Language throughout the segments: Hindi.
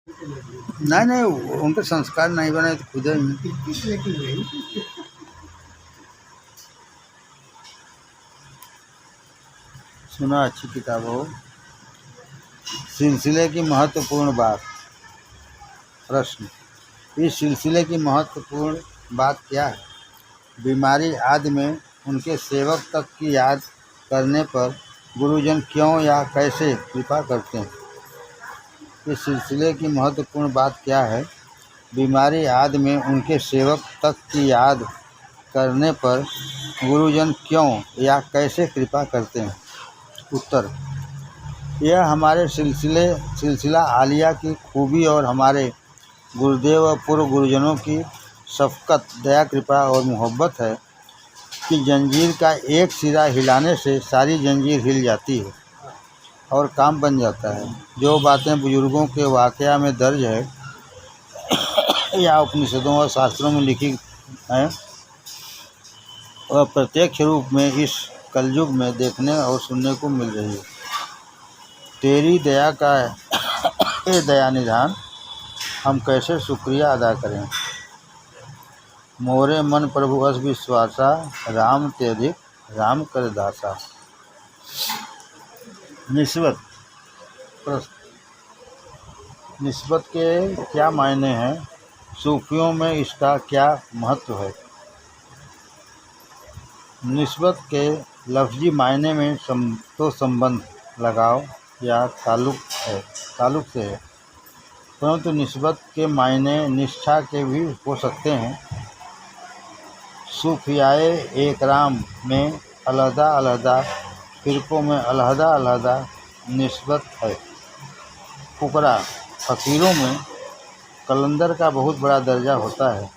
नहीं नहीं, उनके संस्कार नहीं बने तो खुद ही। सुना, अच्छी किताब हो। सिलसिले की महत्वपूर्ण बात। प्रश्न, इस सिलसिले की महत्वपूर्ण बात क्या है? बीमारी आदि में उनके सेवक तक की याद करने पर गुरुजन क्यों या कैसे कृपा करते हैं? इस सिलसिले की महत्वपूर्ण बात क्या है? बीमारी आदि में उनके सेवक तक की याद करने पर गुरुजन क्यों या कैसे कृपा करते हैं? उत्तर, यह हमारे सिलसिला आलिया की खूबी और हमारे गुरुदेव व पूर्व गुरुजनों की शफ़क़त, दया, कृपा और मोहब्बत है कि जंजीर का एक सिरा हिलाने से सारी जंजीर हिल जाती है और काम बन जाता है। जो बातें बुजुर्गों के वाक़या में दर्ज है या उपनिषदों और शास्त्रों में लिखी हैं, वह प्रत्यक्ष रूप में इस कलयुग में देखने और सुनने को मिल रही है। तेरी दया का हे दया निधान, हम कैसे शुक्रिया अदा करें। मोरे मन प्रभु अस विश्वासा, राम ते अधिक राम कर दासा। निस्बत। प्रश्न, निस्बत के क्या मायने हैं? सूफियों में इसका क्या महत्व है? निस्बत के लफ्ज़ी मायने में तो संबंध, लगाव या ताल्लुक़ से है, परंतु निस्बत के मायने निष्ठा के भी हो सकते हैं। सूफियाए एकराम में अलहदा फ़िरक़ों में अलहदा निस्बत है। फुकरा फ़कीरों में कलंदर का बहुत बड़ा दर्जा होता है।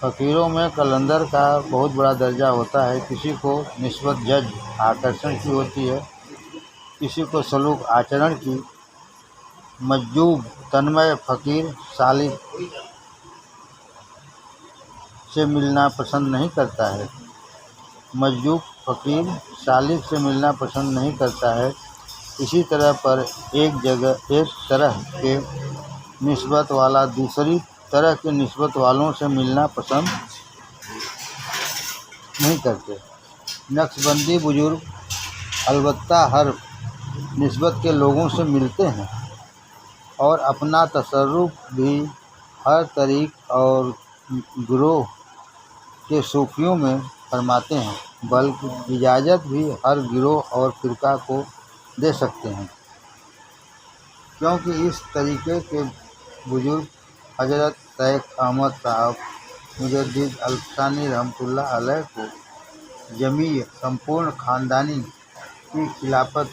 फ़कीरों में कलंदर का बहुत बड़ा दर्जा होता है। किसी को निस्बत जज आकर्षण की होती है, किसी को सलूक आचरण की। मज्जूब तन्मय फ़कीर सालिक से मिलना पसंद नहीं करता है। मज्जूब फ़कीर सालिक से मिलना पसंद नहीं करता है। इसी तरह पर एक तरह के निस्बत वाला दूसरी तरह के निस्बत वालों से मिलना पसंद नहीं करते। नक्शबंदी बुजुर्ग अलबत्ता हर निस्बत के लोगों से मिलते हैं और अपना तसर्रुफ़ भी हर तरीक़ और गिरोह के सूफियों में फरमाते हैं, बल्कि इजाज़त भी हर गिरोह और फ़िरक़ा को दे सकते हैं, क्योंकि इस तरीक़े के बुजुर्ग हज़रत शेख अहमद साहब मुजद्दिद अल्फसानी रहमतुल्लाह अलैह को जमीय संपूर्ण ख़ानदानी की खिलाफत,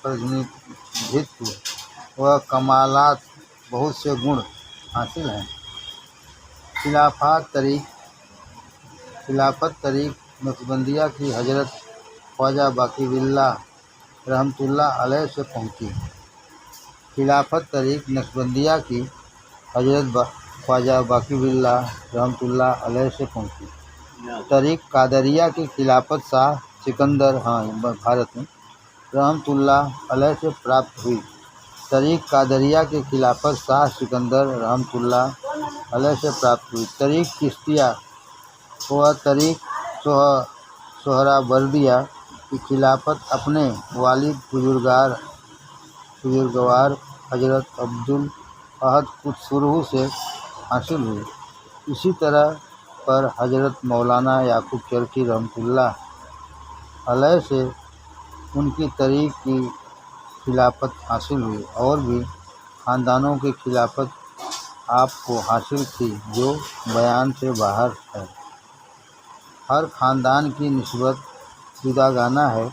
प्रतिनिधित्व व कमालात बहुत से गुण हासिल हैं। खिलाफत तरीक़ नक्शबंदिया की हज़रत ख्वाजा बाक़ीबिल्लाह रहमतुल्लाह अलैह से पहुँची। खिलाफत तरीक़ नक्शबंदिया की हज़रत ख्वाजा बाक़ीबिल्लाह रहमतुल्लाह अलैह से पहुँची। तरीक़ कादरिया की खिलाफत शाह सिकंदर भारत में रहमतुल्लाह अलैह से प्राप्त हुई। तरीक़ कादरिया की खिलाफत शाह सिकंदर रहमतुल्लाह अलैह से प्राप्त हुई। तरीक़ चिश्तिया व तरीक़ सोहरावर्दिया की खिलाफत अपने वालिद बुजुर्गवार हज़रत अब्दुल अहद खुसरू से हासिल हुई। इसी तरह पर हज़रत मौलाना याकूब चरखी रहमतुल्लाह अलैह से उनकी तरीक़ की खिलाफत हासिल हुई। और भी ख़ानदानों की खिलाफत आपको हासिल थी जो बयान से बाहर है। हर ख़ानदान की निस्बत जुदागाना है।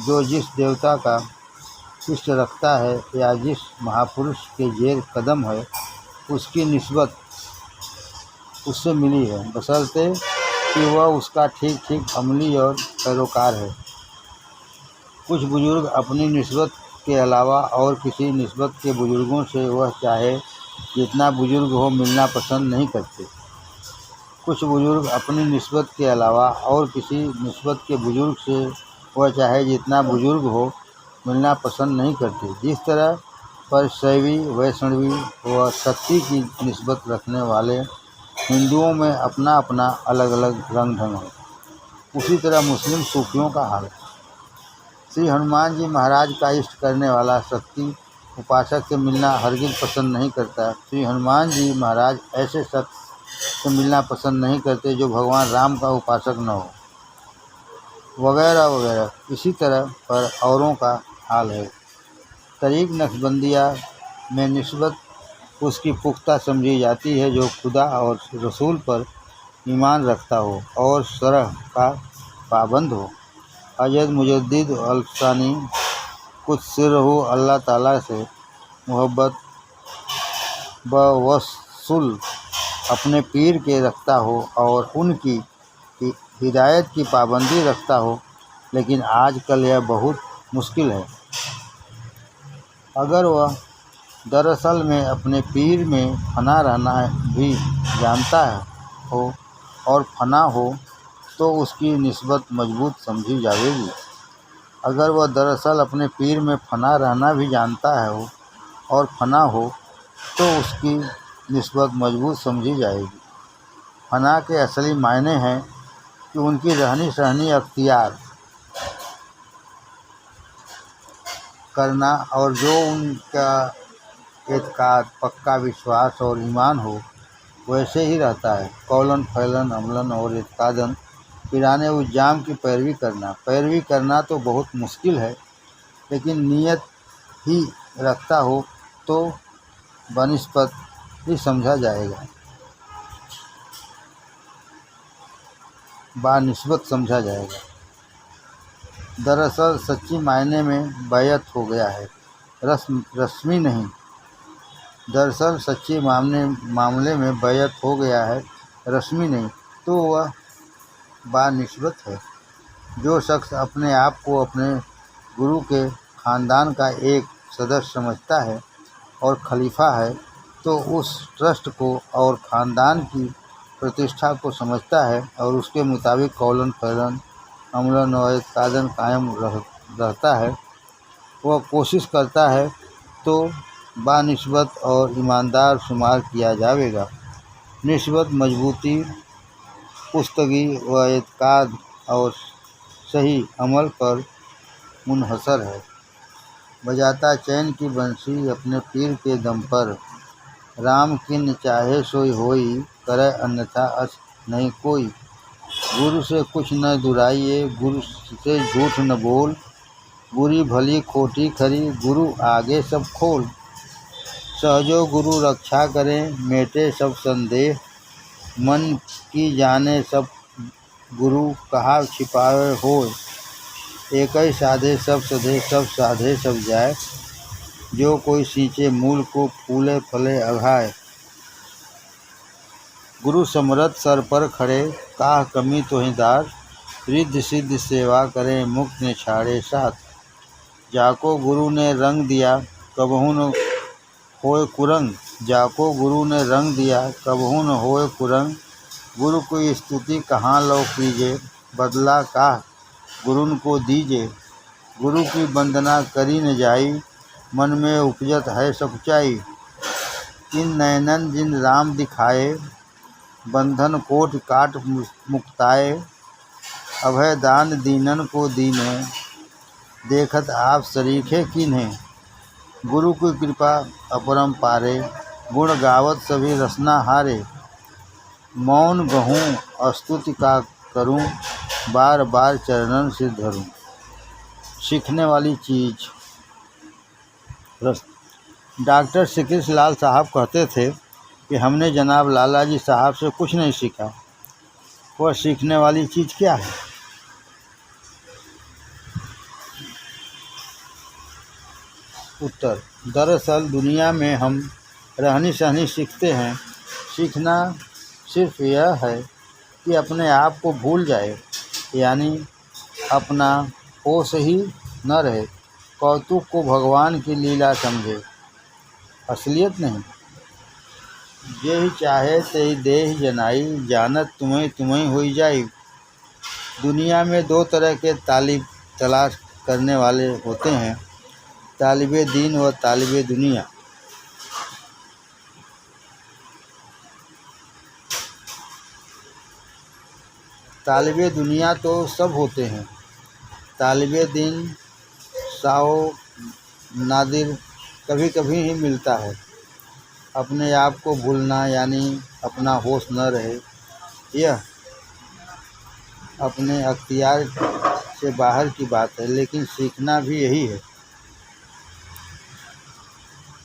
जो जिस देवता का इष्ट रखता है या जिस महापुरुष के ज़ेर कदम है, उसकी निस्बत उससे मिली है, बशर्ते कि वह उसका ठीक अमली और पैरोकार है। कुछ बुजुर्ग अपनी निस्बत के अलावा और किसी निस्बत के बुजुर्गों से वह चाहे जितना बुजुर्ग हो मिलना पसंद नहीं करते। कुछ बुजुर्ग अपनी निस्बत के अलावा और किसी निस्बत के बुजुर्ग से वह चाहे जितना बुजुर्ग हो मिलना पसंद नहीं करते। जिस तरह पर शैवी, वैष्णवी व शक्ति की निस्बत रखने वाले हिंदुओं में अपना अपना अलग अलग रंग ढंग है। उसी तरह मुस्लिम सूफियों का हाल है। श्री हनुमान जी महाराज का इष्ट करने वाला शक्ति उपासक से मिलना हरगिज पसंद नहीं करता। श्री हनुमान जी महाराज ऐसे शख्स से मिलना पसंद नहीं करते जो भगवान राम का उपासक न हो, वगैरह वगैरह। इसी तरह पर औरों का हाल है। तरीक़ नक्शबंदिया में निस्बत उसकी पुख्ता समझी जाती है जो खुदा और रसूल पर ईमान रखता हो और शरअ का पाबंद हो। हज़रत मुजद्दिद अल्फसानी कुद्दसरुहु अल्लाह ताला से मोहब्बत बवस्सुल अपने पीर के रखता हो और उनकी हिदायत की पाबंदी रखता हो, लेकिन आजकल यह बहुत मुश्किल है। अगर वह दरअसल में अपने पीर में फना रहना भी जानता हो और फना हो तो उसकी निस्बत मजबूत समझी जाएगी। अगर वह दरअसल अपने पीर में फना रहना भी जानता है और फना हो तो उसकी निस्बत मजबूत समझी जाएगी। फना के असली मायने हैं कि उनकी रहनी सहनी अख्तियार करना और जो उनका एतकाद, पक्का विश्वास और ईमान हो वैसे ही रहता है। कौलन फैलन अमलन और एतकादन पिराने उस जाम की पैरवी करना तो बहुत मुश्किल है, लेकिन नीयत ही रखता हो तो बनिस्बत ही समझा जाएगा, बानिस्बत समझा जाएगा। दरअसल सच्ची मायने में बैयत हो गया है, रस्मी नहीं। दरअसल सच्चे मामले में बैयत हो गया है, रस्मी नहीं, तो वह बानिस्बत है। जो शख्स अपने आप को अपने गुरु के ख़ानदान का एक सदस्य समझता है और खलीफा है, तो उस ट्रस्ट को और ख़ानदान की प्रतिष्ठा को समझता है और उसके मुताबिक कौलन फैलन अमलन और एतकादन कायम रहता है। वह कोशिश करता है तो बानिस्बत और ईमानदार शुमार किया जाएगा। निस्बत मजबूती, पुख्तगी व एतकाद और सही अमल पर मुनहसर है। बजाता चैन की बंसी अपने पीर के दम पर, राम किन चाहे सोई होई, करे अन्यथा अस नहीं कोई। गुरु से कुछ न दुराइए, गुरु से झूठ न बोल, बुरी भली खोटी खरी, गुरु आगे सब खोल। सहजो गुरु रक्षा करें, मेटे सब संदेह, मन की जाने सब गुरु कहा छिपावे होय। एक ही साधे सब सधे, सब साधे सब जाए, जो कोई सींचे मूल को फूले फले अघाए। गुरु समरथ सर पर खड़े, काह कमी तोहि दार, रिद्धि सिद्धि सेवा करें, मुक्त ने छाड़े साथ। जाको गुरु ने रंग दिया, कबहू न होए कुरंग, जाको गुरु ने रंग दिया, कबहू न होए कुरंग। गुरु की स्तुति कहाँ लो कीजे, बदला काह गुरुन को दीजे। गुरु की वंदना करी न जाई, मन में उपजत है सकुचाई। इन नयनन जिन राम दिखाए, बंधन कोट काट मुक्ताए। अभय दान दीनन को दीने, देखत आप सरीखे कीन्हे। गुरु की कृपा अपरंपारे, गुण गावत सभी रसना हारे। मौन गहूँ स्तुति का करूँ, बार बार चरणन सिर धरूँ। सीखने वाली चीज़। डॉक्टर श्री कृष्ण लाल साहब कहते थे कि हमने जनाब लाला जी साहब से कुछ नहीं सीखा। वह सीखने वाली चीज़ क्या है? उत्तर: दरअसल दुनिया में हम रहनी सहनी सीखते हैं। सीखना सिर्फ यह है कि अपने आप को भूल जाए, यानी अपना होश ही न रहे। कौतुक को भगवान की लीला समझे, असलियत नहीं। जेहि चाहे तेहि देहि जनाई, जानत तुम्हें तुम्हें होई जाई। दुनिया में दो तरह के तालिब तलाश करने वाले होते हैं। तालिबे दीन व तालिबे दुनिया। तालिबे दुनिया तो सब होते हैं, तालिबे दीन साओ नादिर कभी कभी ही मिलता है। अपने आप को भूलना यानी अपना होश न रहे, यह अपने अख्तियार से बाहर की बात है, लेकिन सीखना भी यही है।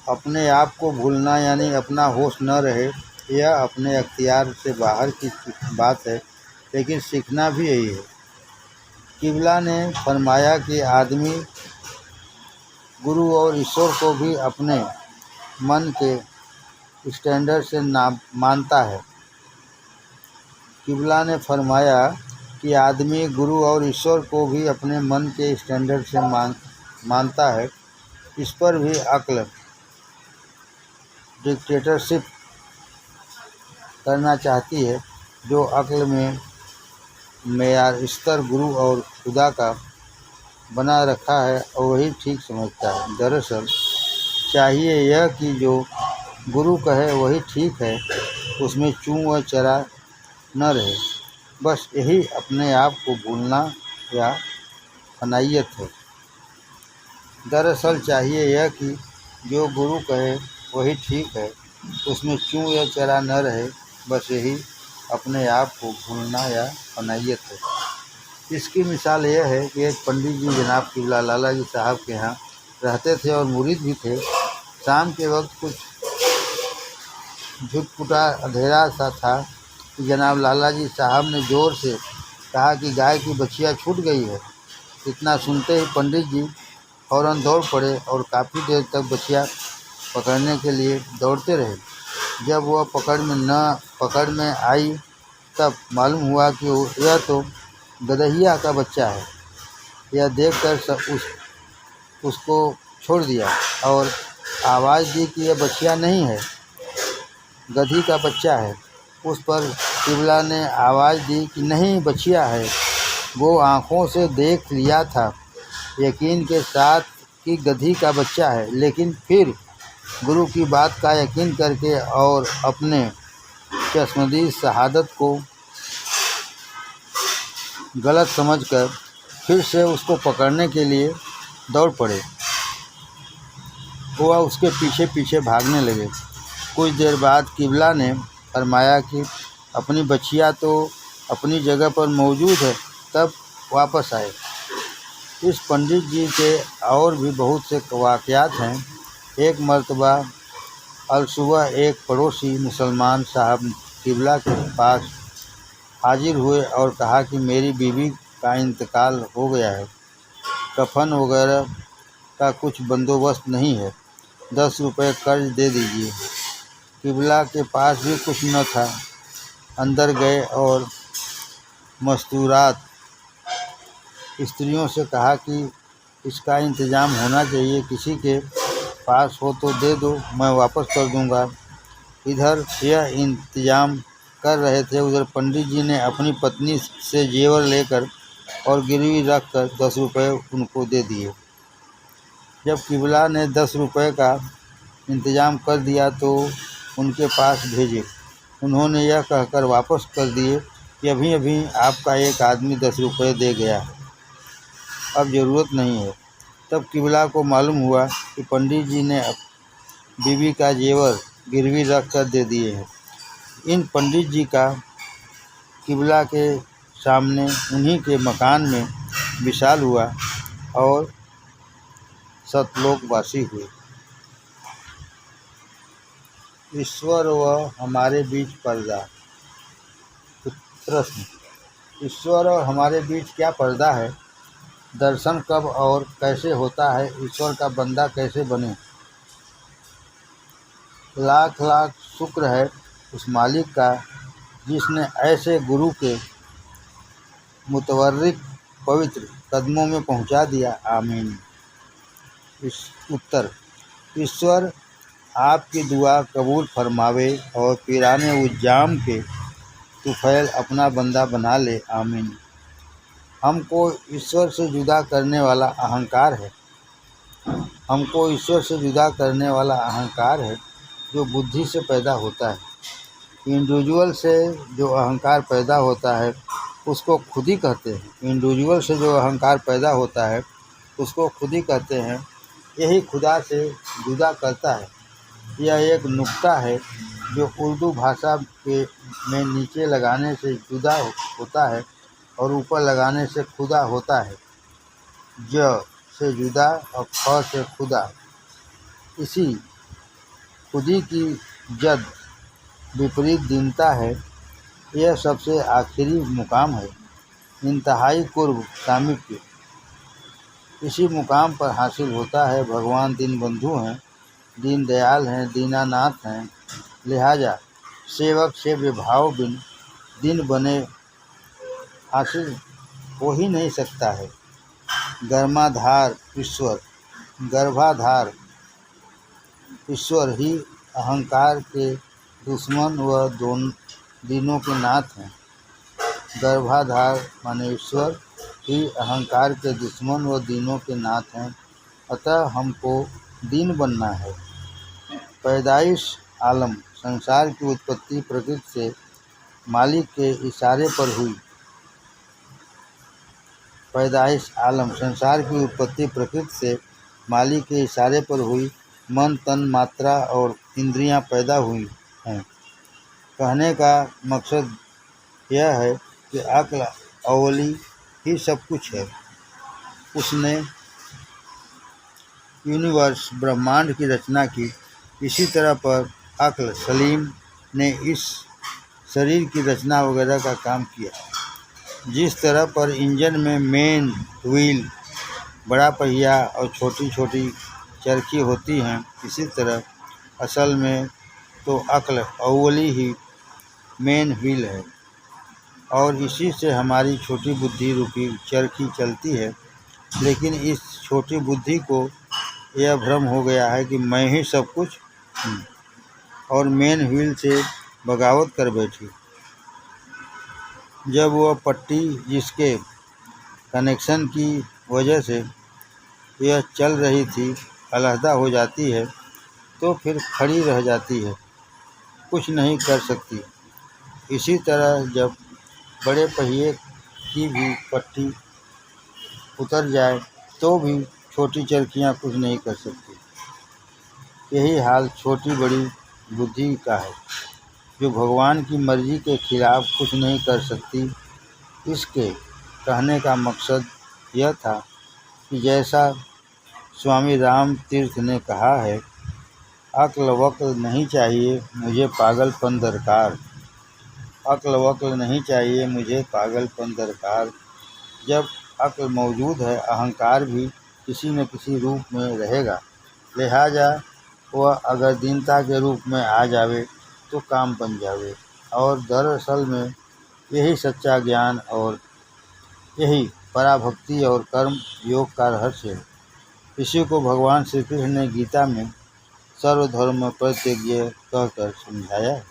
अपने आप को भूलना यानी अपना होश न रहे, यह अपने अख्तियार से बाहर की बात है, लेकिन सीखना भी यही है। किबला ने फरमाया कि आदमी गुरु और ईश्वर को भी अपने मन के स्टैंडर्ड से मानता है। किबला ने फरमाया कि आदमी गुरु और ईश्वर को भी अपने मन के स्टैंडर्ड से मानता है। इस पर भी अक्ल डिक्टेटरशिप करना चाहती है। जो अक्ल में मेयार स्तर गुरु और खुदा का बना रखा है और वही ठीक समझता है। दरअसल चाहिए यह कि जो गुरु कहे वही ठीक है, उसमें चूं व चरा न रहे। बस यही अपने आप को भूलना या फनाइयत है। दरअसल चाहिए यह कि जो गुरु कहे वही ठीक है, उसमें चूं या चरा न रहे। बस यही अपने आप को भूलना या फनाइयत है। इसकी मिसाल यह है कि एक पंडित जी जनाब किबला लाला जी साहब के यहाँ रहते थे और मुरीद भी थे। शाम के वक्त कुछ झुटपुटा अंधेरा सा था कि जनाब लाला जी साहब ने ज़ोर से कहा कि गाय की बछिया छूट गई है। इतना सुनते ही पंडित जी फ़ौरन दौड़ पड़े और काफ़ी देर तक बछिया पकड़ने के लिए दौड़ते रहे। जब वह पकड़ में आई तब मालूम हुआ कि यह तो गदहिया का बच्चा है। यह देखकर उसको छोड़ दिया और आवाज़ दी कि यह बछिया नहीं है, गधी का बच्चा है। उस पर किबला ने आवाज़ दी कि नहीं, बछिया है। वो आँखों से देख लिया था यकीन के साथ कि गधी का बच्चा है, लेकिन फिर गुरु की बात का यकीन करके और अपने चश्मदीद शहादत को गलत समझकर फिर से उसको पकड़ने के लिए दौड़ पड़े। वह उसके पीछे पीछे भागने लगे। कुछ देर बाद किबला ने फरमाया कि अपनी बछिया तो अपनी जगह पर मौजूद है, तब वापस आए। इस पंडित जी के और भी बहुत से वाक़यात हैं। एक मर्तबा अलसुबह एक पड़ोसी मुसलमान साहब किबला के पास हाजिर हुए और कहा कि मेरी बीवी का इंतकाल हो गया है, कफन वगैरह का कुछ बंदोबस्त नहीं है, 10 रुपये कर्ज दे दीजिए। किबला के पास भी कुछ न था। अंदर गए और मस्तूरात स्त्रियों से कहा कि इसका इंतज़ाम होना चाहिए, किसी के पास हो तो दे दो, मैं वापस कर दूंगा। इधर यह इंतज़ाम कर रहे थे, उधर पंडित जी ने अपनी पत्नी से जेवर लेकर और गिरवी रख कर 10 रुपये उनको दे दिए। जब किबला ने 10 रुपये का इंतज़ाम कर दिया तो उनके पास भेजे। उन्होंने यह कहकर वापस कर दिए कि अभी अभी आपका एक आदमी 10 रुपये दे गया है, अब ज़रूरत नहीं है। तब किबला को मालूम हुआ कि पंडित जी ने बीवी का जेवर गिरवी रख कर दे दिए हैं। इन पंडित जी का किबला के सामने उन्हीं के मकान में विशाल हुआ और सतलोकवासी हुए। ईश्वर व हमारे बीच पर्दा। प्रश्न: ईश्वर और हमारे बीच क्या पर्दा है? दर्शन कब और कैसे होता है? ईश्वर का बंदा कैसे बने? लाख लाख शुक्र है उस मालिक का जिसने ऐसे गुरु के मुतवर्रिक पवित्र कदमों में पहुंचा दिया। आमीन। उत्तर: ईश्वर आपकी दुआ कबूल फरमावे और पीराने उज्जाम के तुफैल अपना बंदा बना ले। आमीन। हमको ईश्वर से जुदा करने वाला अहंकार है। हमको ईश्वर से जुदा करने वाला अहंकार है जो बुद्धि से पैदा होता है। इंडिविजुअल से जो अहंकार पैदा होता है उसको खुद ही कहते हैं। इंडिविजुअल से जो अहंकार पैदा होता है उसको खुद ही कहते हैं। यही खुदा से जुदा करता है। यह एक नुक्ता है जो उर्दू भाषा के में नीचे लगाने से जुदा होता है और ऊपर लगाने से खुदा होता है। ज से जुदा और ख से खुदा। इसी खुदी की जद विपरीत दीनता है। यह सबसे आखिरी मुकाम है, इंतहाई कुर्ब सामीप्य। इसी मुकाम पर हासिल होता है। भगवान दीनबंधु हैं, दीन दयाल हैं, दीनानाथ हैं। लिहाजा सेवक से विभाव बिन दीन बने हासिल हो ही नहीं सकता है। गर्भाधार ईश्वर ही अहंकार के दुश्मन व दीनों के नाथ हैं। गर्भाधार माने ईश्वर ही अहंकार के दुश्मन व दीनों के नाथ हैं। अतः हमको दीन बनना है। पैदाइश आलम संसार की उत्पत्ति प्रकृति से मालिक के इशारे पर हुई। पैदाइश आलम संसार की उत्पत्ति प्रकृति से मालिक के इशारे पर हुई। मन, तन, मात्रा और इंद्रियां पैदा हुई हैं। कहने का मकसद यह है कि अक्ल अव्वली ही सब कुछ है। उसने यूनिवर्स ब्रह्मांड की रचना की। इसी तरह पर अक्ल सलीम ने इस शरीर की रचना वगैरह का काम किया। जिस तरह पर इंजन में मेन व्हील, बड़ा पहिया और छोटी छोटी चरखी होती हैं, इसी तरह असल में तो अक्ल अव्वली ही मेन व्हील है और इसी से हमारी छोटी बुद्धि रूपी चरखी चलती है। लेकिन इस छोटी बुद्धि को यह भ्रम हो गया है कि मैं ही सब कुछ हूँ और मेन व्हील से बगावत कर बैठी। जब वह पट्टी जिसके कनेक्शन की वजह से यह चल रही थी अलहदा हो जाती है तो फिर खड़ी रह जाती है, कुछ नहीं कर सकती। इसी तरह जब बड़े पहिए की भी पट्टी उतर जाए तो भी छोटी चरखियाँ कुछ नहीं कर सकती। यही हाल छोटी बड़ी बुद्धि का है जो भगवान की मर्जी के खिलाफ कुछ नहीं कर सकती। इसके कहने का मकसद यह था कि जैसा स्वामी राम तीर्थ ने कहा है, अक्ल वक्ल नहीं चाहिए मुझे पागलपन दरकार। अक्ल वक्ल नहीं चाहिए मुझे पागलपन दरकार। जब अक्ल मौजूद है अहंकार भी किसी न किसी रूप में रहेगा। लिहाजा वह अगर दीनता के रूप में आ जावे तो काम बन जावे। और दरअसल में यही सच्चा ज्ञान और यही पराभक्ति और कर्म योग का रहस्य है। इसी को भगवान श्री कृष्ण ने गीता में सर्वधर्म परित्यज्य कहकर समझाया है।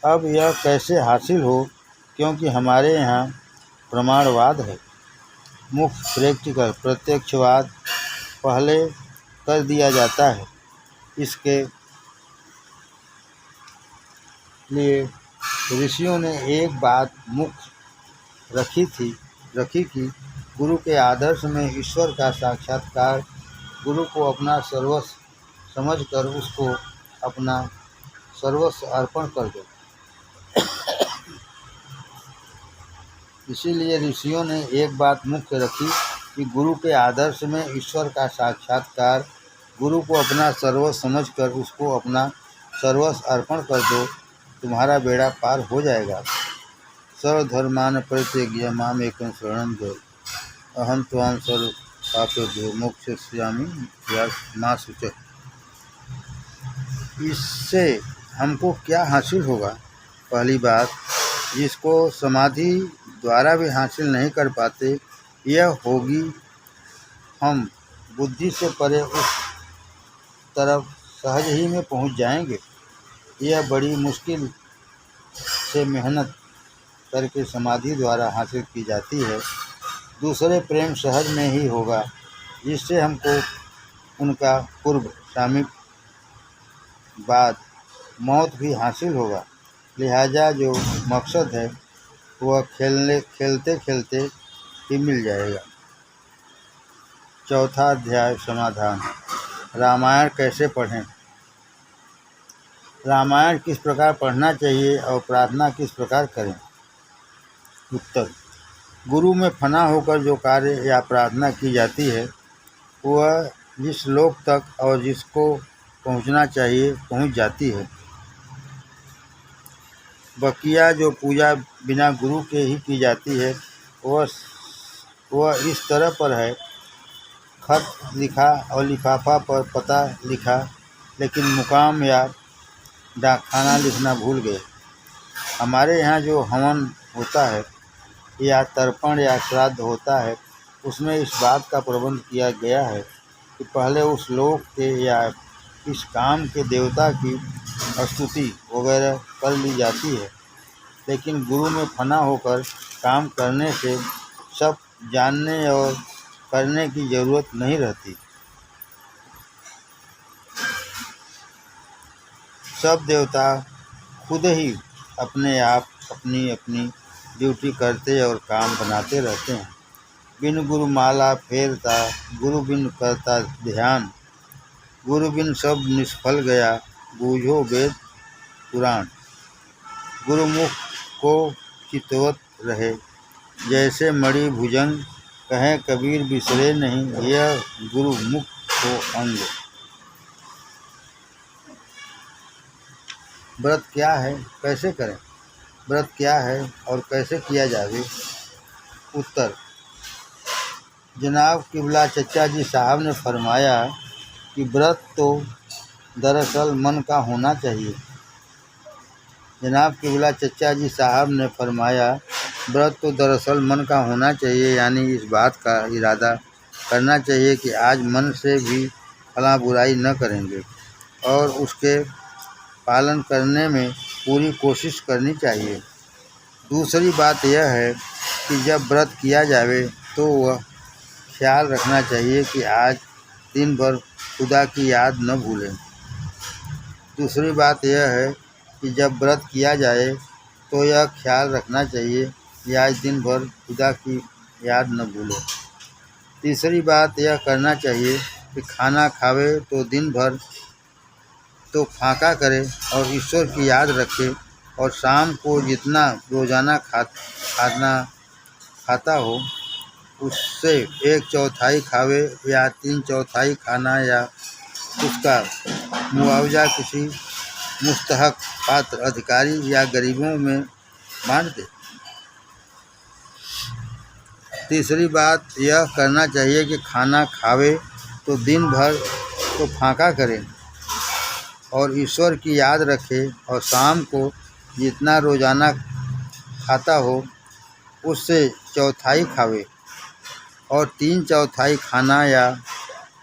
अब यह कैसे हासिल हो, क्योंकि हमारे यहाँ प्रमाणवाद है। मुफ्त प्रैक्टिकल प्रत्यक्षवाद पहले कर दिया जाता है। इसके लिए ऋषियों ने एक बात मुख्य रखी कि गुरु के आदर्श में ईश्वर का साक्षात्कार, गुरु को अपना सर्वस्व समझकर उसको अपना सर्वस्व अर्पण कर दो। इसीलिए ऋषियों ने एक बात मुख्य रखी कि गुरु के आदर्श में ईश्वर का साक्षात्कार, गुरु को अपना सर्वस्व समझकर उसको अपना सर्वस्व अर्पण कर दो, तुम्हारा बेड़ा पार हो जाएगा। सर्वधर्मान परित्यज्य माम एकं शरणं व्रज अहं त्वां सर्व पापेभ्यो मोक्षयिष्यामि मा शुचः। इससे हमको क्या हासिल होगा? पहली बात, जिसको समाधि द्वारा भी हासिल नहीं कर पाते, यह होगी हम बुद्धि से परे उस तरफ सहज ही में पहुंच जाएंगे। यह बड़ी मुश्किल से मेहनत करके समाधि द्वारा हासिल की जाती है। दूसरे प्रेम सहज में ही होगा, जिससे हमको उनका पूर्व शामिक बाद मौत भी हासिल होगा। लिहाजा जो मकसद है वह खेलते खेलते ही मिल जाएगा। चौथा अध्याय समाधान। रामायण कैसे पढ़ें? रामायण किस प्रकार पढ़ना चाहिए और प्रार्थना किस प्रकार करें? उत्तर: गुरु में फना होकर जो कार्य या प्रार्थना की जाती है वह जिस लोक तक और जिसको पहुंचना चाहिए पहुंच जाती है। बकिया जो पूजा बिना गुरु के ही की जाती है वह इस तरह पर है: खत लिखा और लिफाफा पर पता लिखा, लेकिन मुकाम या डाकखाना लिखना भूल गए। हमारे यहाँ जो हवन होता है या तर्पण या श्राद्ध होता है उसमें इस बात का प्रबंध किया गया है कि पहले उस लोक के या इस काम के देवता की स्तुति वगैरह कर ली जाती है, लेकिन गुरु में फना होकर काम करने से सब जानने और करने की जरूरत नहीं रहती। सब देवता खुद ही अपने आप अपनी अपनी ड्यूटी करते और काम बनाते रहते हैं। बिन गुरु माला फेरता, गुरु बिन करता ध्यान, गुरु बिन सब निष्फल गया, बूझो वेद पुराण। गुरुमुख को चितवत रहे, जैसे मणि भुजंग, कहें कबीर बिसरे नहीं, यह गुरुमुख को अंग। व्रत क्या है, कैसे करें? व्रत क्या है और कैसे किया जावे? उत्तर: जनाब किबला चचा जी साहब ने फरमाया कि व्रत तो दरअसल मन का होना चाहिए। जनाब किबला चचा जी साहब ने फरमाया व्रत तो दरअसल मन का होना चाहिए, यानी इस बात का इरादा करना चाहिए कि आज मन से भी फला बुराई न करेंगे और उसके पालन करने में पूरी कोशिश करनी चाहिए। दूसरी बात यह है कि जब व्रत किया जावे तो वह ख्याल रखना चाहिए कि आज दिन भर खुदा की याद न भूलें। दूसरी बात यह है कि जब व्रत किया जाए तो यह ख्याल रखना चाहिए कि आज दिन भर खुदा की याद न भूलें। तीसरी बात यह करना चाहिए कि खाना खावे तो दिन भर तो फाँका करे और ईश्वर की याद रखे, और शाम को जितना रोज़ाना खाना खाता हो उससे 1/4 खावे या 3/4 खाना या उसका मुआवजा किसी मुस्तहक पात्र अधिकारी या गरीबों में बांट दे। तीसरी बात यह करना चाहिए कि खाना खावे तो दिन भर तो फाँका करे और ईश्वर की याद रखे, और शाम को जितना रोज़ाना खाता हो उससे 1/4 खावे और 3/4 खाना या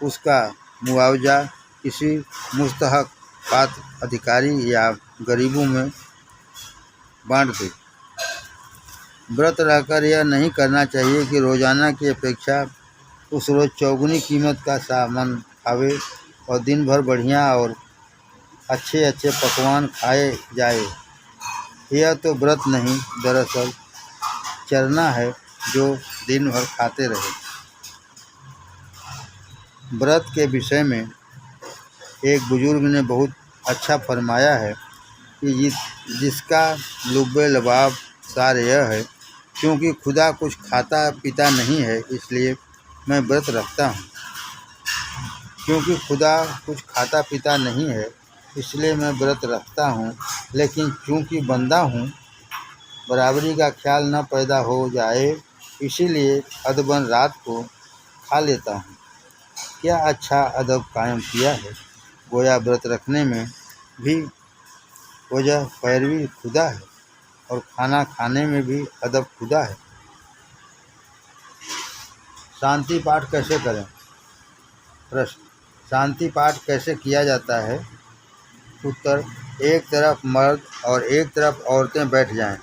उसका मुआवजा किसी मुस्तहक पात्र अधिकारी या गरीबों में बांट दे। व्रत रहकर यह नहीं करना चाहिए कि रोज़ाना की अपेक्षा उस रोज़ चौगुनी कीमत का सामान खावे और दिन भर बढ़िया और अच्छे अच्छे पकवान खाए जाए। यह तो व्रत नहीं, दरअसल चरना है जो दिन भर खाते रहे। व्रत के विषय में एक बुजुर्ग ने बहुत अच्छा फरमाया है कि जिसका लुब्बे लबाब सार यह है, क्योंकि खुदा कुछ खाता पीता नहीं है इसलिए मैं व्रत रखता हूँ। क्योंकि खुदा कुछ खाता पीता नहीं है इसलिए मैं व्रत रखता हूँ, लेकिन चूँकि बंदा हूँ बराबरी का ख्याल न पैदा हो जाए इसीलिए अदबन रात को खा लेता हूँ। क्या अच्छा अदब कायम किया है। गोया व्रत रखने में भी वजह पैरवी खुदा है और खाना खाने में भी अदब खुदा है। शांति पाठ कैसे करें? प्रश्न: शांति पाठ कैसे किया जाता है? उत्तर: एक तरफ मर्द और एक तरफ औरतें बैठ जाएं।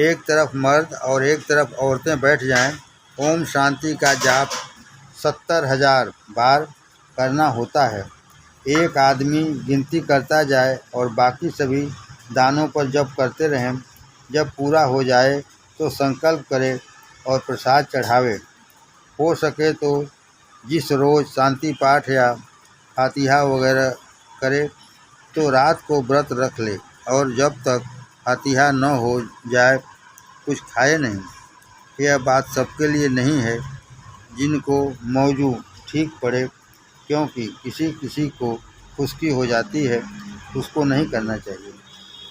एक तरफ मर्द और एक तरफ औरतें बैठ जाएं। ओम शांति का जाप 70,000 बार करना होता है। एक आदमी गिनती करता जाए और बाकी सभी दानों पर जप करते रहें। जब पूरा हो जाए तो संकल्प करे और प्रसाद चढ़ावे। हो सके तो जिस रोज़ शांति पाठ या फातिहा वगैरह करे तो रात को व्रत रख ले और जब तक फातिहा न हो जाए कुछ खाए नहीं। यह बात सबके लिए नहीं है जिनको मौजू ठीक पड़े, क्योंकि किसी किसी को खुश्की हो जाती है, उसको नहीं करना चाहिए।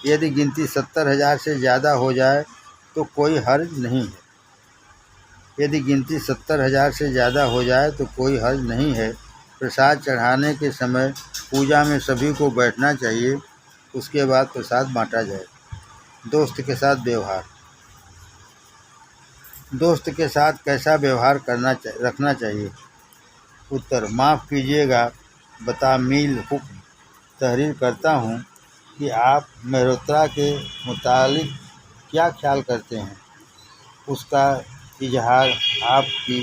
यदि गिनती 70,000 से ज़्यादा हो जाए तो कोई हर्ज नहीं है। यदि गिनती 70,000 से ज़्यादा हो जाए तो कोई हर्ज नहीं है। प्रसाद चढ़ाने के समय पूजा में सभी को बैठना चाहिए। उसके बाद प्रसाद बांटा जाए। दोस्त के साथ व्यवहार। दोस्त के साथ कैसा व्यवहार रखना चाहिए? उत्तर: माफ़ कीजिएगा, बतामील हुक्म तहरीर करता हूँ कि आप मेहरोत्रा के मुतालिक क्या ख्याल करते हैं। उसका इजहार आपकी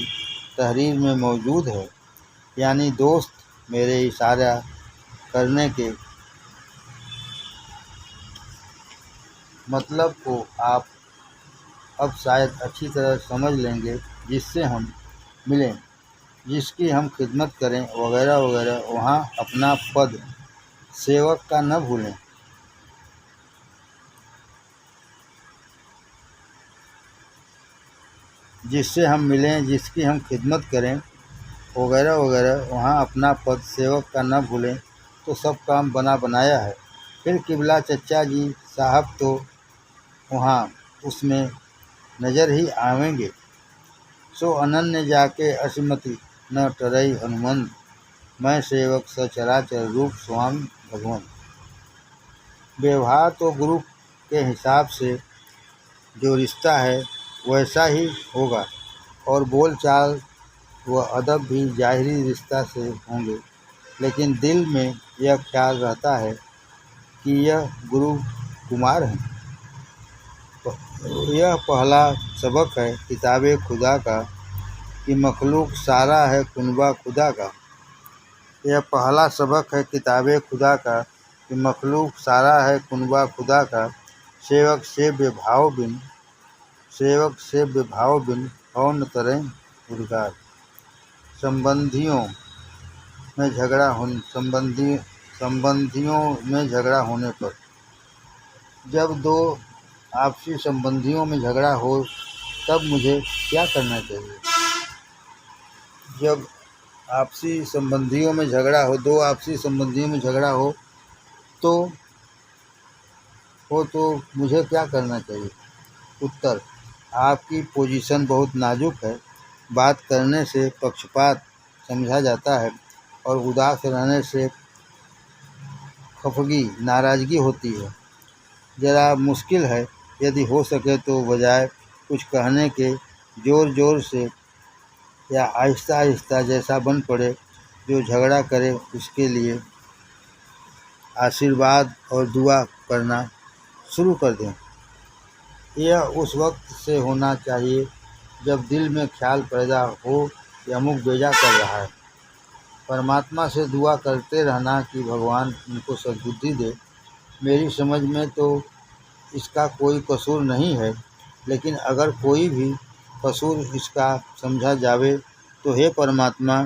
तहरीर में मौजूद है। यानी दोस्त मेरे इशारा करने के मतलब को आप अब शायद अच्छी तरह समझ लेंगे। जिससे हम मिलें, जिसकी हम खिदमत करें वगैरह वगैरह, वहाँ अपना पद सेवक का न भूलें। जिससे हम मिलें, जिसकी हम खिदमत करें वगैरह वगैरह, वहाँ अपना पद सेवक का न भूलें, तो सब काम बना बनाया है। फिर किबला चचा जी साहब तो वहाँ उसमें नज़र ही आवेंगे। सो अनन्य जाके असिमति न टरई हनुमंत, मैं सेवक सचराचर रूप स्वामी भगवंत। व्यवहार तो गुरु के हिसाब से जो रिश्ता है वैसा ही होगा और बोलचाल व अदब भी ज़ाहिरी रिश्ता से होंगे, लेकिन दिल में यह ख्याल रहता है कि यह गुरु कुमार हैं। यह पहला सबक है किताबे खुदा का कि मखलूक सारा है कुनबा खुदा का। यह पहला सबक है किताबे खुदा का कि मखलूक सारा है कुनबा खुदा का। सेवक से बेभाव बिन और न तरें उद्गार। संबंधियों में झगड़ा होने पर, जब दो आपसी संबंधियों में झगड़ा हो तब मुझे क्या करना चाहिए? जब आपसी संबंधियों में झगड़ा हो, दो आपसी संबंधियों में झगड़ा हो तो मुझे क्या करना चाहिए? उत्तर: आपकी पोजीशन बहुत नाजुक है। बात करने से पक्षपात समझा जाता है और उदास रहने से खफगी नाराज़गी होती है। ज़रा मुश्किल है। यदि हो सके तो बजाय कुछ कहने के ज़ोर ज़ोर से या आहिस्ता आहिस्ता जैसा बन पड़े जो झगड़ा करे उसके लिए आशीर्वाद और दुआ करना शुरू कर दें। यह उस वक्त से होना चाहिए जब दिल में ख्याल पैदा हो या मुख बेजा कर रहा है। परमात्मा से दुआ करते रहना कि भगवान उनको सद्बुद्धि दे। मेरी समझ में तो इसका कोई कसूर नहीं है, लेकिन अगर कोई भी कसूर इसका समझा जावे तो हे परमात्मा,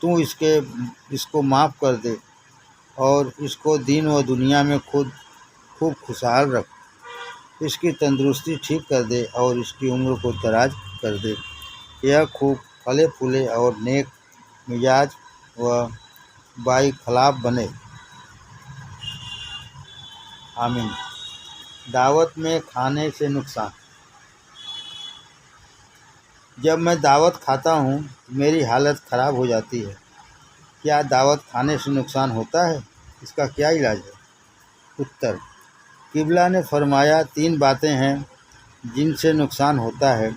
तू इसको माफ़ कर दे और इसको दीन व दुनिया में खूब खुशहाल रख। इसकी तंदुरुस्ती ठीक कर दे और इसकी उम्र को दराज कर दे। यह खूब फले फूले और नेक मिजाज व बाइखलाफ बने। आमीन। दावत में खाने से नुकसान। जब मैं दावत खाता हूँ तो मेरी हालत ख़राब हो जाती है। क्या दावत खाने से नुकसान होता है? इसका क्या इलाज है? उत्तर: किबला ने फरमाया 3 बातें हैं जिनसे नुकसान होता है: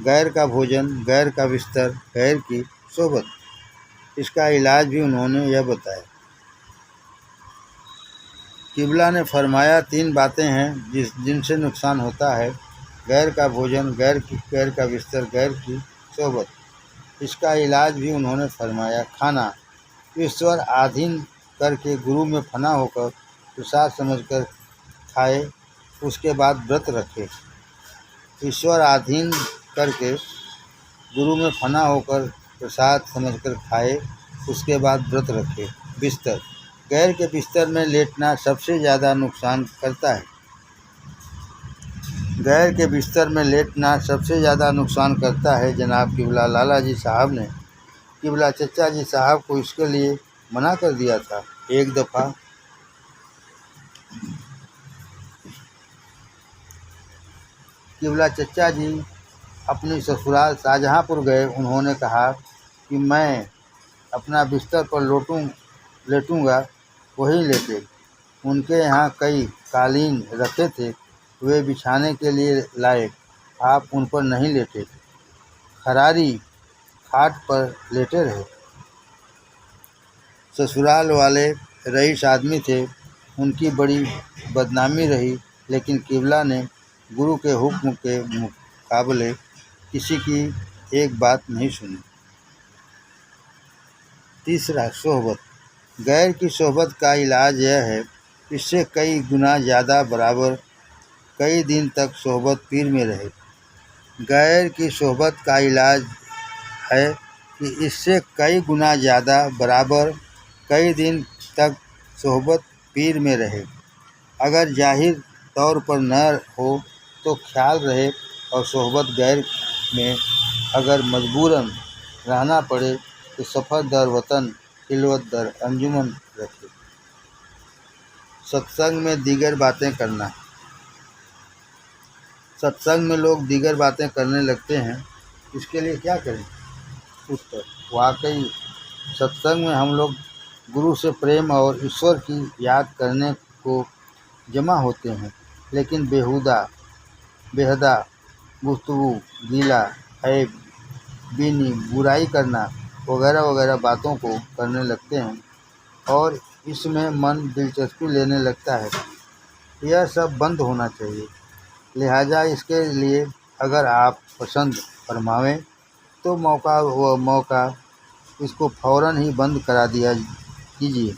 गैर का भोजन, गैर का बिस्तर, गैर की सोबत। इसका इलाज भी उन्होंने यह बताया। किबला ने फरमाया 3 बातें हैं जिनसे नुकसान होता है: गैर का भोजन, गैर का बिस्तर, गैर की सोबत। इसका इलाज भी उन्होंने फरमाया। खाना ईश्वर आधीन करके गुरु में फना होकर प्रसाद समझकर खाए, उसके बाद व्रत रखे। ईश्वर आधीन करके गुरु में फना होकर प्रसाद समझकर खाए, उसके बाद व्रत रखे। बिस्तर गैर के बिस्तर में लेटना सबसे ज़्यादा नुकसान करता है। गैर के बिस्तर में लेटना सबसे ज़्यादा नुकसान करता है। जनाब किबला लाला जी साहब ने किबला चचा जी साहब को इसके लिए मना कर दिया था। एक दफ़ा किबला चचा जी अपनी ससुराल शाहजहाँपुर गए। उन्होंने कहा कि मैं अपना बिस्तर पर लेटूँगा, वहीं लेटे। उनके यहाँ कई कालीन रखे थे, वे बिछाने के लिए लाए, आप उन पर नहीं लेटे, खरारी खाट पर लेटे रहे। ससुराल वाले रईस आदमी थे, उनकी बड़ी बदनामी रही, लेकिन किबला ने गुरु के हुक्म के मुकाबले किसी की एक बात नहीं सुनी। तीसरा, सोहबत। गैर की सोहबत का इलाज यह है, इससे कई गुना ज़्यादा बराबर कई दिन तक सोहबत पीर में रहे। गैर की सोहबत का इलाज है कि इससे कई गुना ज़्यादा बराबर कई दिन तक सोहबत पीर में रहे। अगर जाहिर तौर पर न हो तो ख्याल रहे, और सोहबत गैर में अगर मजबूरन रहना पड़े तो सफ़र दर वतन खिलवत दर अंजुमन रखे। सत्संग में दीगर बातें करना। सत्संग में लोग दीगर बातें करने लगते हैं, इसके लिए क्या करें? उत्तर, वाकई सत्संग में हम लोग गुरु से प्रेम और ईश्वर की याद करने को जमा होते हैं, लेकिन बेहदा गुफ्तगू, गीला, ऐब, बीनी, बुराई करना वगैरह वगैरह बातों को करने लगते हैं, और इसमें मन दिलचस्पी लेने लगता है। यह सब बंद होना चाहिए। लिहाजा इसके लिए अगर आप पसंद फरमावें तो मौका इसको फ़ौरन ही बंद करा दिया कीजिए।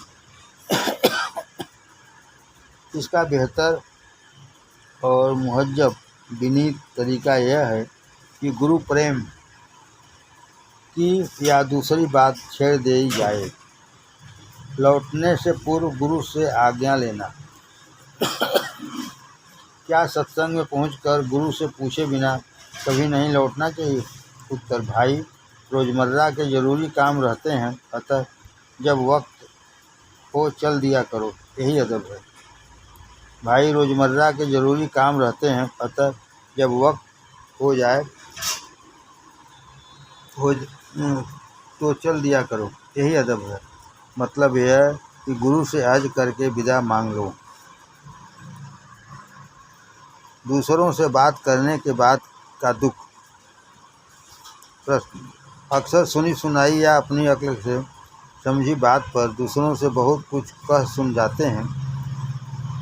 इसका बेहतर और मुहज्जब विनीत तरीका यह है कि गुरु प्रेम की या दूसरी बात छेड़ दी जाए। लौटने से पूर्व गुरु से आज्ञा लेना। क्या सत्संग में पहुंचकर गुरु से पूछे बिना कभी नहीं लौटना चाहिए? उत्तर, भाई रोज़मर्रा के ज़रूरी काम रहते हैं, अतः जब वक्त हो चल दिया करो, यही अदब है। भाई रोज़मर्रा के ज़रूरी काम रहते हैं, अतः जब वक्त हो जाए तो चल दिया करो, यही अदब है। मतलब यह है कि गुरु से हज करके विदा मांग लो। दूसरों से बात करने के बाद का दुख। प्रश्न, अक्सर सुनी सुनाई या अपनी अक्ल से समझी बात पर दूसरों से बहुत कुछ कह सुन जाते हैं।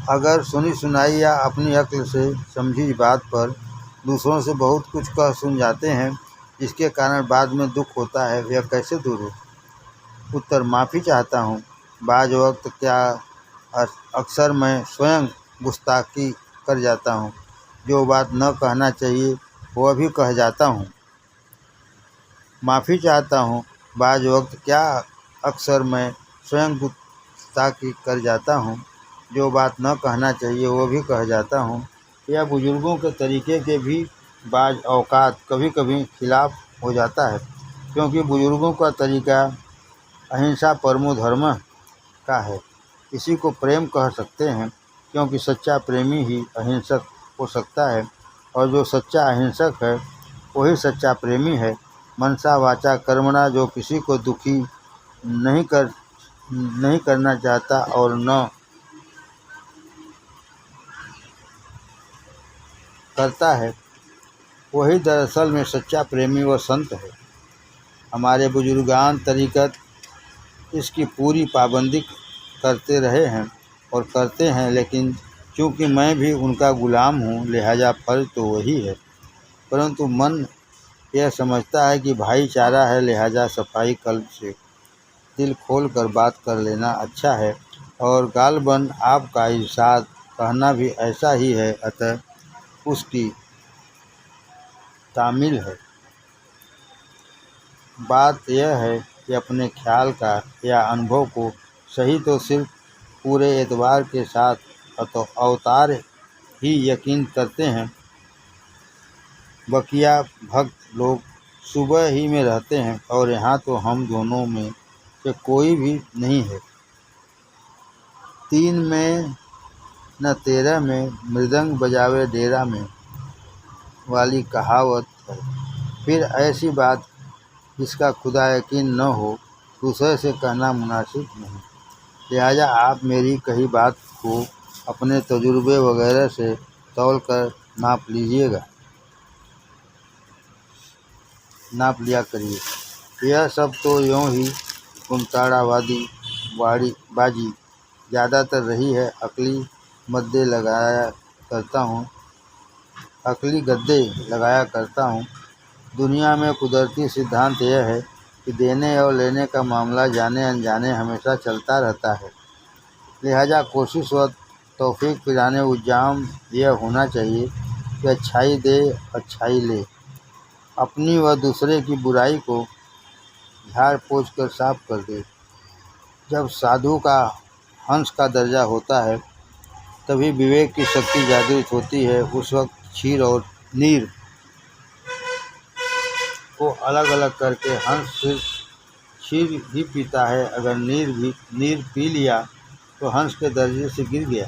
अगर सुनी सुनाई या अपनी अक्ल से समझी बात पर दूसरों से बहुत कुछ कह सुन जाते हैं, जिसके कारण बाद में दुख होता है, यह कैसे दूर हो? उत्तर, माफ़ी चाहता हूँ। बाज़ वक्त क्या अक्सर मैं स्वयं गुस्ताखी कर जाता हूँ, जो बात न कहना चाहिए वह भी कह जाता हूँ। माफ़ी चाहता हूँ। बाज़ वक्त क्या अक्सर मैं स्वयं गुस्ताखी कर जाता हूँ, जो बात न कहना चाहिए वो भी कह जाता हूँ। यह बुज़ुर्गों के तरीके के भी बाज़ औक़ात कभी कभी खिलाफ हो जाता है, क्योंकि बुज़ुर्गों का तरीका अहिंसा परमो धर्म का है। इसी को प्रेम कह सकते हैं, क्योंकि सच्चा प्रेमी ही अहिंसक हो सकता है, और जो सच्चा अहिंसक है वही सच्चा प्रेमी है। मनसा वाचा कर्मणा जो किसी को दुखी नहीं करना चाहता और न करता है, वही दरअसल में सच्चा प्रेमी व संत है। हमारे बुजुर्गान तरीक़त इसकी पूरी पाबंदी करते रहे हैं और करते हैं, लेकिन चूँकि मैं भी उनका ग़ुलाम हूँ, लिहाजा फ़र्ज तो वही है, परंतु मन यह समझता है कि भाईचारा है, लिहाजा सफाई कल्ब से दिल खोल कर बात कर लेना अच्छा है। और गालबन आपका इरशाद कहना भी ऐसा ही है, अतः उसकी तामील है। बात यह है कि अपने ख्याल का या अनुभव को सही तो सिर्फ पूरे एतबार के साथ अवतार ही यकीन करते हैं। बकिया भक्त लोग सुबह ही में रहते हैं और यहाँ तो हम दोनों में से कोई भी नहीं है। 3 में न 13 में मृदंग बजावे डेरा में वाली कहावत है। फिर ऐसी बात जिसका खुदा यकीन न हो दूसरे से कहना मुनासिब नहीं। लिहाजा आप मेरी कही बात को अपने तजुर्बे वगैरह से तौल कर नाप लिया करिए। यह सब तो यूँ ही गुमताड़ावादी बाजी ज़्यादातर रही है। अकली गद्दे लगाया करता हूँ। दुनिया में कुदरती सिद्धांत यह है कि देने और लेने का मामला जाने अनजाने हमेशा चलता रहता है। लिहाजा कोशिश व तौफीक पिलाने उद्यम यह होना चाहिए कि अच्छाई दे, अच्छाई ले। अपनी व दूसरे की बुराई को झाड़ पोंछ कर साफ कर दे। जब साधु का हंस का दर्जा होता है तभी विवेक की शक्ति जागृत होती है। उस वक्त क्षीर और नीर को अलग अलग करके हंस सिर्फ क्षीर ही पीता है। अगर नीर पी लिया तो हंस के दर्जे से गिर गया।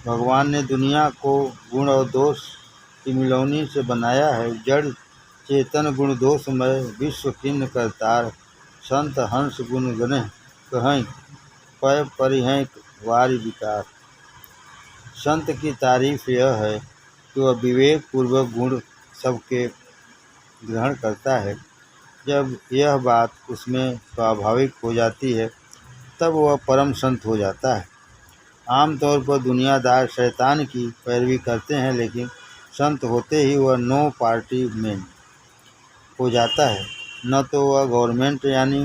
भगवान ने दुनिया को गुण और दोष की मिलौनी से बनाया है। जड़ चेतन गुण दोषमय विश्व किन्न करतार। संत हंस गुण गने कहें पय परिहें वारि विकार। संत की तारीफ यह है कि वह विवेक पूर्वक गुण सबके ग्रहण करता है। जब यह बात उसमें स्वाभाविक हो जाती है तब वह परम संत हो जाता है। आमतौर पर दुनियादार शैतान की पैरवी करते हैं, लेकिन संत होते ही वह नो पार्टी मैन हो जाता है। न तो वह गवर्नमेंट यानी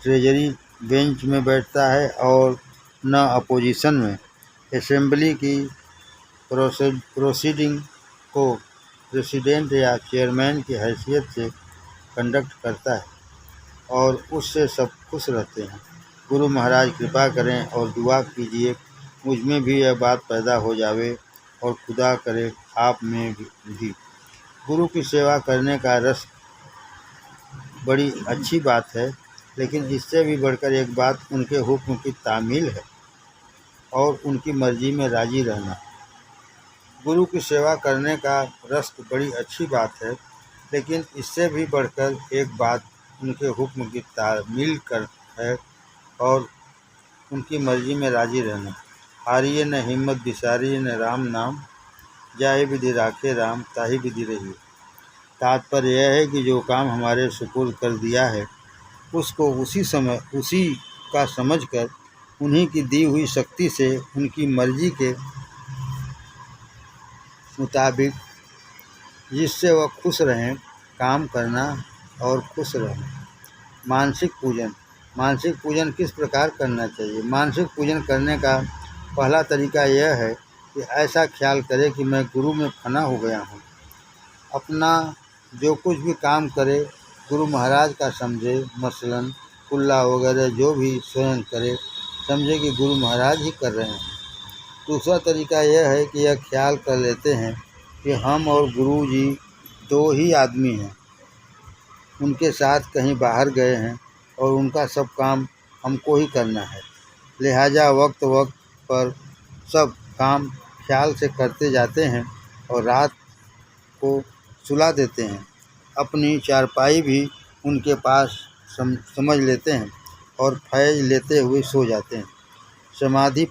ट्रेजरी बेंच में बैठता है और न अपोजिशन में। असेंबली की प्रोसीडिंग को प्रेसिडेंट या चेयरमैन की हैसियत से कंडक्ट करता है और उससे सब खुश रहते हैं। गुरु महाराज कृपा करें और दुआ कीजिए मुझ में भी यह बात पैदा हो जावे और खुदा करे आप में भी। गुरु की सेवा करने का रस बड़ी अच्छी बात है, लेकिन इससे भी बढ़कर एक बात उनके हुक्म की तामील है और उनकी मर्जी में राजी रहना। गुरु की सेवा करने का रस बड़ी अच्छी बात है, लेकिन इससे भी बढ़कर एक बात उनके हुक्म की तामील कर है और उनकी मर्जी में राजी रहना। हारिए न हिम्मत बिसारिए न राम नाम, जाहि विधि राखे राम ताहि विधि रहिए। तात्पर्य यह है कि जो काम हमारे सुपुर्द कर दिया है उसको उसी समय उसी का समझकर उन्हीं की दी हुई शक्ति से उनकी मर्जी के मुताबिक जिससे वह खुश रहें काम करना और खुश रहें। मानसिक पूजन किस प्रकार करना चाहिए? मानसिक पूजन करने का पहला तरीका यह है कि ऐसा ख्याल करें कि मैं गुरु में फना हो गया हूँ। अपना जो कुछ भी काम करे गुरु महाराज का समझे। मसलन कुल्ला वगैरह जो भी स्वयं करे समझे कि गुरु महाराज ही कर रहे हैं। दूसरा तरीका यह है कि यह ख्याल कर लेते हैं कि हम और गुरु जी दो ही आदमी हैं, उनके साथ कहीं बाहर गए हैं और उनका सब काम हमको ही करना है। लिहाजा वक्त पर सब काम ख्याल से करते जाते हैं और रात को सुला देते हैं। अपनी चारपाई भी उनके पास समझ लेते हैं और फैज लेते हुए सो जाते हैं। समाधि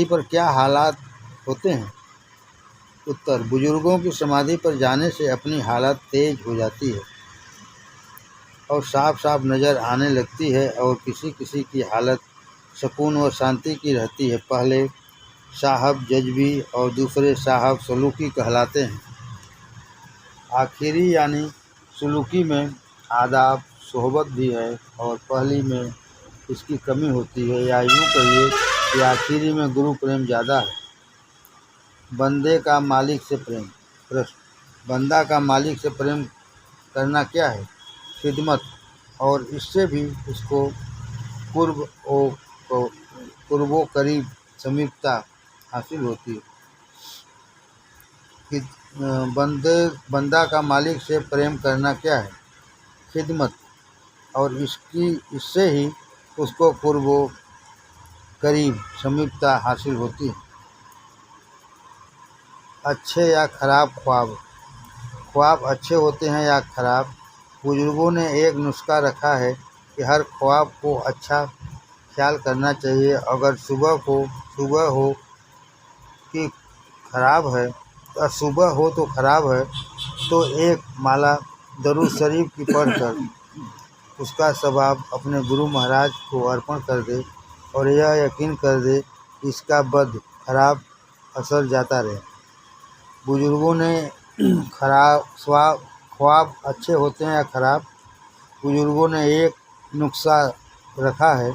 पर क्या हालात होते हैं? उत्तर: बुजुर्गों की समाधि पर जाने से अपनी हालत तेज हो जाती है और साफ साफ नज़र आने लगती है और किसी किसी की हालत सुकून व शांति की रहती है। पहले साहब जज्बी और दूसरे साहब सलूकी कहलाते हैं। आखिरी यानी सुलूकी में आदाब सोहबत भी है और पहली में इसकी कमी होती है, या यूँ कहिए कि आखिरी में गुरु प्रेम ज़्यादा है। बंदे का मालिक से प्रेम। प्रश्न, बंदा का मालिक से प्रेम करना क्या है? खिदमत, और इससे भी उसको कुर्बो करीब समीपता हासिल होती है। कि बंदा का मालिक से प्रेम करना क्या है? खिदमत, और इससे ही उसको कुर्बो करीब समीपता हासिल होती है। अच्छे या खराब ख्वाब। ख्वाब अच्छे होते हैं या खराब? बुजुर्गों ने एक नुस्खा रखा है कि हर ख्वाब को अच्छा ख्याल करना चाहिए। अगर सुबह हो कि खराब है, सुबह हो तो खराब है, तो एक माला दरूद शरीफ की पढ़कर उसका सवाब अपने गुरु महाराज को अर्पण कर दे और यह यकीन कर दे कि इसका बद खराब असर जाता रहे। बुजुर्गों ने ख्वाब अच्छे होते हैं या खराब? बुजुर्गों ने एक नुस्खा रखा है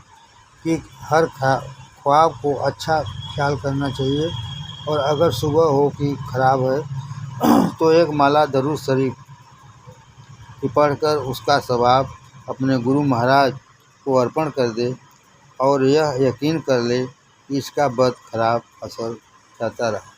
कि हर ख्वाब को अच्छा ख्याल करना चाहिए और अगर सुबह हो कि खराब है तो एक माला दरूद शरीफ की पढ़कर उसका सवाब अपने गुरु महाराज को अर्पण कर दे और यह यकीन कर ले कि इसका बद खराब असर जाता रहा।